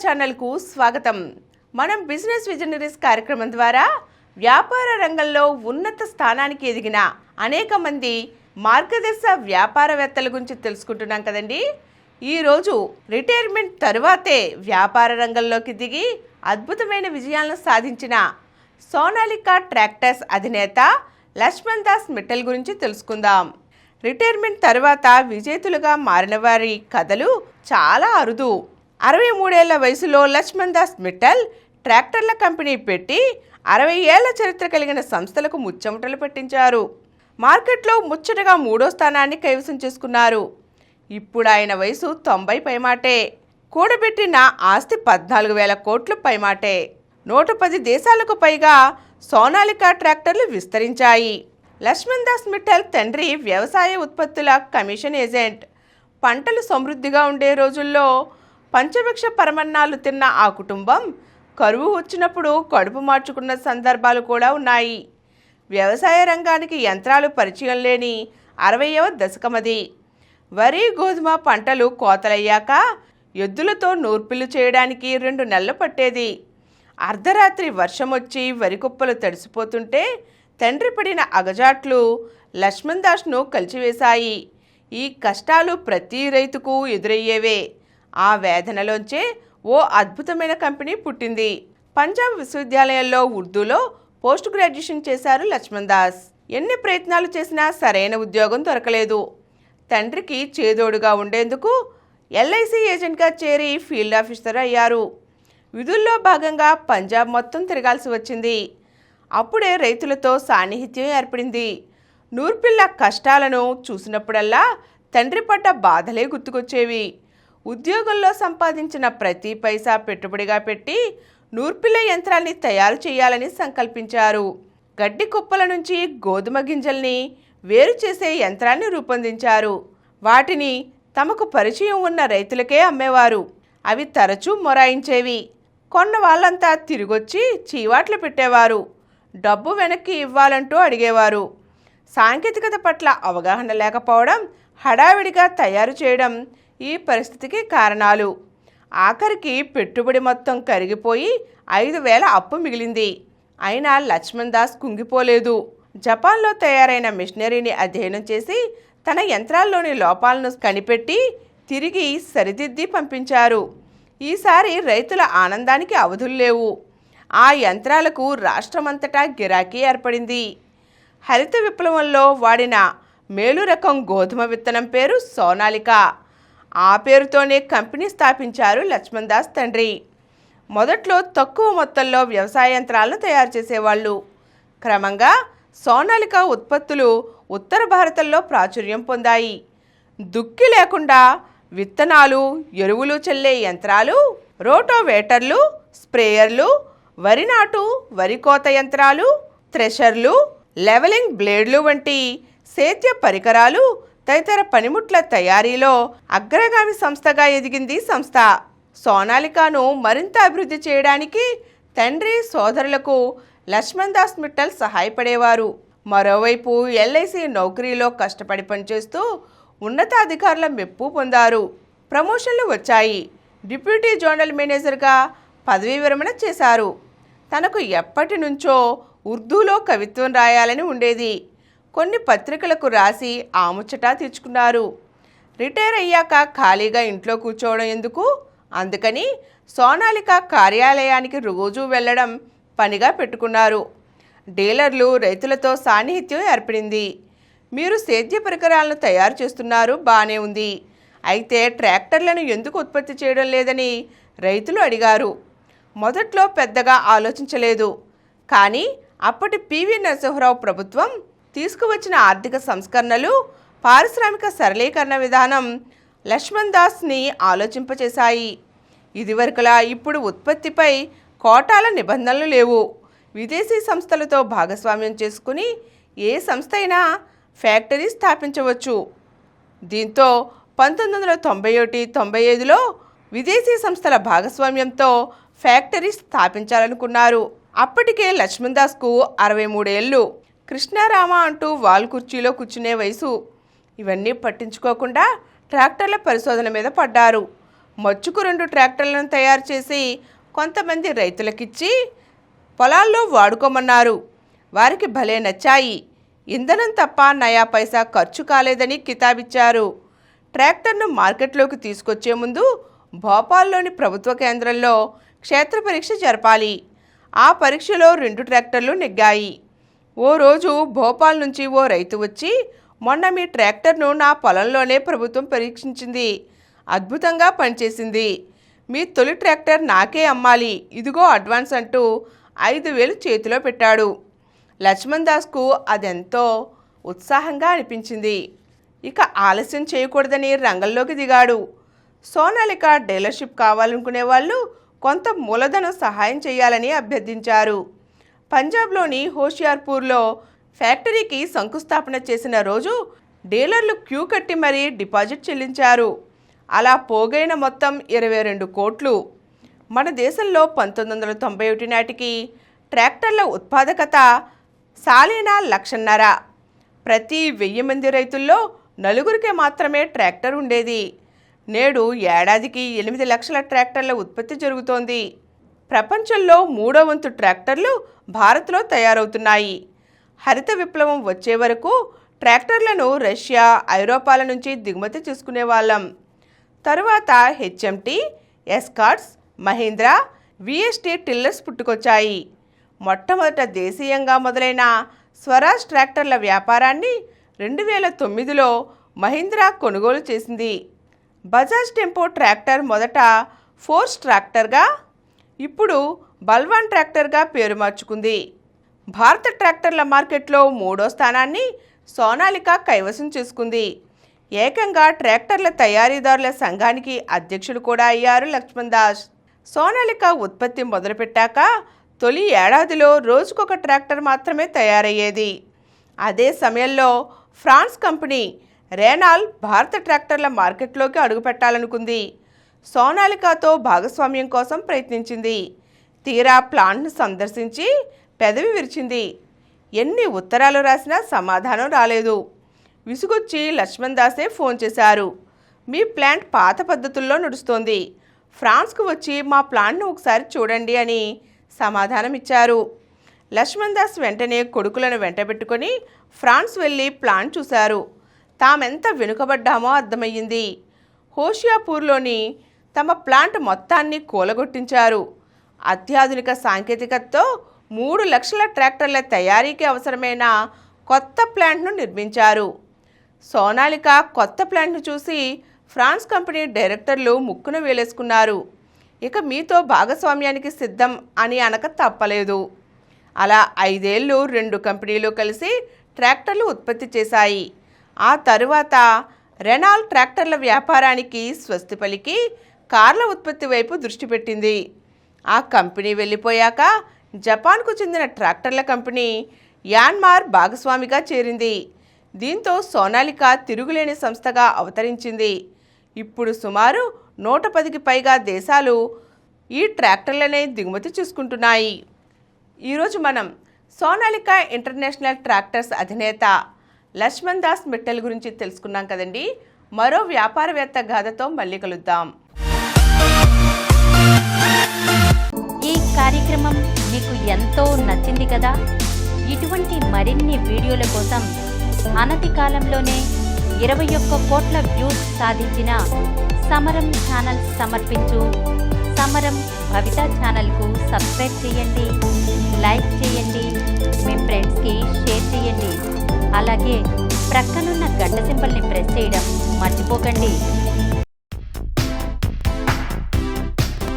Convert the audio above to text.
ఛానల్కు స్వాగతం. మనం బిజినెస్ విజనరీస్ కార్యక్రమం ద్వారా వ్యాపార రంగంలో ఉన్నత స్థానానికి ఎదిగిన అనేక మంది మార్గదర్శ వ్యాపారవేత్తల గురించి తెలుసుకుంటున్నాం కదండి. ఈరోజు రిటైర్మెంట్ తరువాతే వ్యాపార రంగంలోకి దిగి అద్భుతమైన విజయాలను సాధించిన సోనాలికా ట్రాక్టర్స్ అధినేత లక్ష్మణ్ దాస్ మిట్టల్ గురించి తెలుసుకుందాం. రిటైర్మెంట్ తర్వాత విజేతలుగా మారిన వారి కథలు చాలా అరుదు. 63 ఏళ్ల వయసులో లక్ష్మణ్ దాస్ మిట్టల్ ట్రాక్టర్ల కంపెనీ పెట్టి 60 ఏళ్ల చరిత్ర కలిగిన సంస్థలకు ముచ్చమటలు పెట్టించారు. మార్కెట్లో ముచ్చటగా 3వ స్థానాన్ని కైవసం చేసుకున్నారు. ఇప్పుడు ఆయన వయసు 90 పైమాటే. కూడబెట్టిన ఆస్తి 14,000 కోట్లు పైమాటే. 110 దేశాలకు పైగా సోనాలికా ట్రాక్టర్లు విస్తరించాయి. లక్ష్మణ్ దాస్ మిట్టల్ తండ్రి వ్యవసాయ ఉత్పత్తుల కమిషన్ ఏజెంట్. పంటలు సమృద్ధిగా ఉండే రోజుల్లో పంచభక్ష పరమన్నాలు తిన్న ఆ కుటుంబం కరువు వచ్చినప్పుడు కడుపు మార్చుకున్న సందర్భాలు కూడా ఉన్నాయి. వ్యవసాయ రంగానికి యంత్రాలు పరిచయం లేని 60వ దశకమది. వరి గోధుమ పంటలు కోతలయ్యాక ఎద్దులతో నూర్పిళ్లు చేయడానికి 2 నెలలు పట్టేది. అర్ధరాత్రి వర్షం వచ్చి వరి కుప్పలు తడిసిపోతుంటే తండ్రి పడిన అగజాట్లు లక్ష్మణ్ దాస్ను కలిచివేశాయి. ఈ కష్టాలు ప్రతి రైతుకు ఎదురయ్యేవే. ఆ వేదనలోంచే ఓ అద్భుతమైన కంపెనీ పుట్టింది. పంజాబ్ విశ్వవిద్యాలయంలో ఉర్దూలో పోస్ట్ గ్రాడ్యుయేషన్ చేశారు లక్ష్మణ్ దాస్. ఎన్ని ప్రయత్నాలు చేసినా సరైన ఉద్యోగం దొరకలేదు. తండ్రికి చేదోడుగా ఉండేందుకు LIC ఏజెంట్గా చేరి ఫీల్డ్ ఆఫీసర్ అయ్యారు. విధుల్లో భాగంగా పంజాబ్ మొత్తం తిరగాల్సి వచ్చింది. అప్పుడే రైతులతో సాన్నిహిత్యం ఏర్పడింది. నూర్పిళ్ల కష్టాలను చూసినప్పుడల్లా తండ్రి పడ్డ బాధలే గుర్తుకొచ్చేవి. ఉద్యోగంలో సంపాదించిన ప్రతి పైసా పెట్టుబడిగా పెట్టి నూర్పిళ్ల యంత్రాన్ని తయారు చేయాలని సంకల్పించారు. గడ్డి కుప్పల నుంచి గోధుమ గింజల్ని వేరు చేసే యంత్రాన్ని రూపొందించారు. వాటిని తమకు పరిచయం ఉన్న రైతులకే అమ్మేవారు. అవి తరచూ మొరాయించేవి. కొన్న వాళ్ళంతా తిరిగొచ్చి చీవాట్లు పెట్టేవారు. డబ్బు వెనక్కి ఇవ్వాలంటూ అడిగేవారు. సాంకేతికత పట్ల అవగాహన లేకపోవడం, హడావిడిగా తయారు చేయడం ఈ పరిస్థితికి కారణాలు. ఆఖరికి పెట్టుబడి మొత్తం కరిగిపోయి 5,000 అప్పు మిగిలింది. అయినా లక్ష్మణ్ దాస్ కుంగిపోలేదు. జపాన్లో తయారైన మిషనరీని అధ్యయనం చేసి తన యంత్రాల్లోని లోపాలను కనిపెట్టి తిరిగి సరిదిద్ది పంపించారు. ఈసారి రైతుల ఆనందానికి అవధులు లేవు. ఆ యంత్రాలకు రాష్ట్రమంతటా గిరాకీ ఏర్పడింది. హరిత విప్లవంలో వాడిన మేలు రకం గోధుమ విత్తనం పేరు సోనాలికా. ఆ పేరుతోనే కంపెనీ స్థాపించారు లక్ష్మణ్ దాస్ తండ్రి. మొదట్లో తక్కువ మొత్తంలో వ్యవసాయ యంత్రాలను తయారు చేసేవాళ్ళు. క్రమంగా సోనాలికా ఉత్పత్తులు ఉత్తర భారతంలో ప్రాచుర్యం పొందాయి. దుక్కి లేకుండా విత్తనాలు, ఎరువులు చల్లే యంత్రాలు, రోటోవేటర్లు, స్ప్రేయర్లు, వరి నాటు, వరి కోత యంత్రాలు, థ్రెషర్లు, లెవెలింగ్ బ్లేడ్లు వంటి సేద్య పరికరాలు తదితర పనిముట్ల తయారీలో అగ్రగామి సంస్థగా ఎదిగింది సంస్థ. సోనాలికాను మరింత అభివృద్ధి చేయడానికి తండ్రి, సోదరులకు లక్ష్మణ్ దాస్ మిట్టల్ సహాయపడేవారు. మరోవైపు LIC నౌకరీలో కష్టపడి పనిచేస్తూ ఉన్నతాధికారుల మెప్పు పొందారు. ప్రమోషన్లు వచ్చాయి. డిప్యూటీ జోనల్ మేనేజర్గా పదవీ విరమణ చేశారు. తనకు ఎప్పటి నుంచో ఉర్దూలో కవిత్వం రాయాలని ఉండేది. కొన్ని పత్రికలకు రాసి ఆముచ్చటా తీర్చుకున్నారు. రిటైర్ అయ్యాక ఖాళీగా ఇంట్లో కూర్చోవడం ఎందుకు? అందుకని సోనాలికా కార్యాలయానికి రోజూ వెళ్లడం పనిగా పెట్టుకున్నారు. డీలర్లు, రైతులతో సాన్నిహిత్యం ఏర్పడింది. మీరు సేద్య పరికరాలను తయారు చేస్తున్నారు, బాగానే ఉంది. అయితే ట్రాక్టర్లను ఎందుకు ఉత్పత్తి చేయడం లేదని రైతులు అడిగారు. మొదట్లో పెద్దగా ఆలోచించలేదు. కానీ అప్పటి PV నరసింహరావు ప్రభుత్వం తీసుకువచ్చిన ఆర్థిక సంస్కరణలు, పారిశ్రామిక సరళీకరణ విధానం లక్ష్మణ్ దాస్ని ఆలోచింపచేశాయి. ఇదివరకులా ఇప్పుడు ఉత్పత్తిపై కోటాల నిబంధనలు లేవు. విదేశీ సంస్థలతో భాగస్వామ్యం చేసుకుని ఏ సంస్థ అయినా ఫ్యాక్టరీ స్థాపించవచ్చు. దీంతో 1991-95లో విదేశీ సంస్థల భాగస్వామ్యంతో ఫ్యాక్టరీ స్థాపించాలనుకున్నారు. అప్పటికే లక్ష్మణ్ దాస్కు 63 ఏళ్ళు. కృష్ణారామ అంటూ వాల్ కుర్చీలో కూర్చునే వయసు. ఇవన్నీ పట్టించుకోకుండా ట్రాక్టర్ల పరిశోధన మీద పడ్డారు. మచ్చుకు 2 ట్రాక్టర్లను తయారు చేసి కొంతమంది రైతులకిచ్చి పొలాల్లో వాడుకోమన్నారు. వారికి భలే నచ్చాయి. ఇంధనం తప్ప నయా పైసా ఖర్చు కాలేదని కితాబిచ్చారు. ట్రాక్టర్ను మార్కెట్లోకి తీసుకొచ్చే ముందు భోపాల్లోని ప్రభుత్వ కేంద్రంలో క్షేత్ర పరీక్ష జరపాలి. ఆ పరీక్షలో 2 ట్రాక్టర్లు నెగ్గాయి. ఓ రోజు భోపాల్ నుంచి ఓ రైతు వచ్చి, మొన్న మీ ట్రాక్టర్ను నా పొలంలోనే ప్రభుత్వం పరీక్షించింది, అద్భుతంగా పనిచేసింది, మీ తొలి ట్రాక్టర్ నాకే అమ్మాలి, ఇదిగో అడ్వాన్స్ అంటూ 5,000 చేతిలో పెట్టాడు. లక్ష్మణ్ దాస్కు అదెంతో ఉత్సాహంగా అనిపించింది. ఇక ఆలస్యం చేయకూడదని రంగంలోకి దిగాడు. సోనాలిక డీలర్షిప్ కావాలనుకునే వాళ్ళు కొంత మూలధనం సహాయం చేయాలని అభ్యర్థించారు. పంజాబ్లోని హోషియార్పూర్లో ఫ్యాక్టరీకి శంకుస్థాపన చేసిన రోజు డీలర్లు క్యూ కట్టి మరీ డిపాజిట్ చెల్లించారు. అలా పోగైన మొత్తం 22 కోట్లు. మన దేశంలో 1991 నాటికి ట్రాక్టర్ల ఉత్పాదకత సాలీనా 1,50,000. ప్రతి 1000 మంది రైతుల్లో 4 మాత్రమే ట్రాక్టర్ ఉండేది. నేడు ఏడాదికి 8 లక్షల ట్రాక్టర్ల ఉత్పత్తి జరుగుతోంది. ప్రపంచంలో 3వ వంతు ట్రాక్టర్లు భారత్లో తయారవుతున్నాయి. హరిత విప్లవం వచ్చే వరకు ట్రాక్టర్లను రష్యా, ఐరోపాల నుంచి దిగుమతి చేసుకునేవాళ్ళం. తరువాత HMT, escorts, Mahindra, VST tillers పుట్టుకొచ్చాయి. మొట్టమొదట దేశీయంగా మొదలైన స్వరాజ్ ట్రాక్టర్ల వ్యాపారాన్ని 2009లో మహీంద్రా కొనుగోలు చేసింది. బజాజ్ టెంపో ట్రాక్టర్ మొదట ఫోర్స్ ట్రాక్టర్గా, ఇప్పుడు బల్వాన్ ట్రాక్టర్గా పేరు మార్చుకుంది. భారత ట్రాక్టర్ల మార్కెట్లో 3వ స్థానాన్ని సోనాలిక కైవసం చేసుకుంది. ఏకంగా ట్రాక్టర్ల తయారీదారుల సంఘానికి అధ్యక్షుడు కూడా అయ్యారు లక్ష్మణ్ దాస్. సోనాలిక ఉత్పత్తి మొదలుపెట్టాక తొలి ఏడాదిలో రోజుకొక ట్రాక్టర్ మాత్రమే తయారయ్యేది. అదే సమయంలో ఫ్రాన్స్ కంపెనీ రెనాల్ భారత ట్రాక్టర్ల మార్కెట్లోకి అడుగుపెట్టాలనుకుంది. సోనాలికతో భాగస్వామ్యం కోసం ప్రయత్నించింది. తీరా ప్లాంట్ను సందర్శించి పెదవి విరిచింది. ఎన్ని ఉత్తరాలు రాసినా సమాధానం రాలేదు. విసుగొచ్చి లక్ష్మణ్ దాసే ఫోన్ చేశారు. మీ ప్లాంట్ పాత పద్ధతుల్లో నడుస్తోంది, ఫ్రాన్స్కు వచ్చి మా ప్లాంట్ను ఒకసారి చూడండి అని సమాధానం ఇచ్చారు. లక్ష్మణ్ దాస్ వెంటనే కొడుకులను వెంటబెట్టుకొని ఫ్రాన్స్ వెళ్ళి ప్లాంట్ చూశారు. తామెంత వెనుకబడ్డామో అర్థమయ్యింది. హోషియాపూర్లోని తమ ప్లాంట్ మొత్తాన్ని కూలగొట్టించారు. అత్యాధునిక సాంకేతికతతో 3 లక్షల ట్రాక్టర్ల తయారీకి అవసరమైన కొత్త ప్లాంట్ను నిర్మించారు. సోనాలిక కొత్త ప్లాంట్ను చూసి ఫ్రాన్స్ కంపెనీ డైరెక్టర్లు ముక్కున వేలేసుకున్నారు. ఇక మీతో భాగస్వామ్యానికి సిద్ధం అని అనక తప్పలేదు. అలా 5 ఏళ్ళు 2 కంపెనీలు కలిసి ట్రాక్టర్లు ఉత్పత్తి చేశాయి. ఆ తరువాత రెనాల్ ట్రాక్టర్ల వ్యాపారానికి స్వస్తి పలికి కార్ల ఉత్పత్తి వైపు దృష్టి పెట్టింది. ఆ కంపెనీ వెళ్ళిపోయాక జపాన్కు చెందిన ట్రాక్టర్ల కంపెనీ యాన్మార్ భాగస్వామిగా చేరింది. దీంతో సోనాలిక తిరుగులేని సంస్థగా అవతరించింది. ఇప్పుడు సుమారు 110కి పైగా దేశాలు ఈ ట్రాక్టర్లనే దిగుమతి చేసుకుంటున్నాయి. ఈరోజు మనం సోనాలిక ఇంటర్నేషనల్ ట్రాక్టర్స్ అధినేత లక్ష్మణ్ దాస్ మిట్టల్ గురించి తెలుసుకున్నాం కదండి. మరో వ్యాపారవేత్త గాథతో మళ్ళీ కలుద్దాం. ఈ కార్యక్రమం మీకు ఎంతో నచ్చింది కదా. ఇటువంటి మరిన్ని వీడియోల కోసం అనతి కాలంలోనే 21 కోట్ల వ్యూస్ సాధించిన సమరం ఛానల్ సమర్పించు సమరం భవిత ఛానల్కు సబ్స్క్రైబ్ చేయండి, లైక్ చేయండి, మీ ఫ్రెండ్స్కి షేర్ చేయండి. అలాగే ప్రక్కనున్న గంట సింబల్ని ప్రెస్ చేయడం మర్చిపోకండి.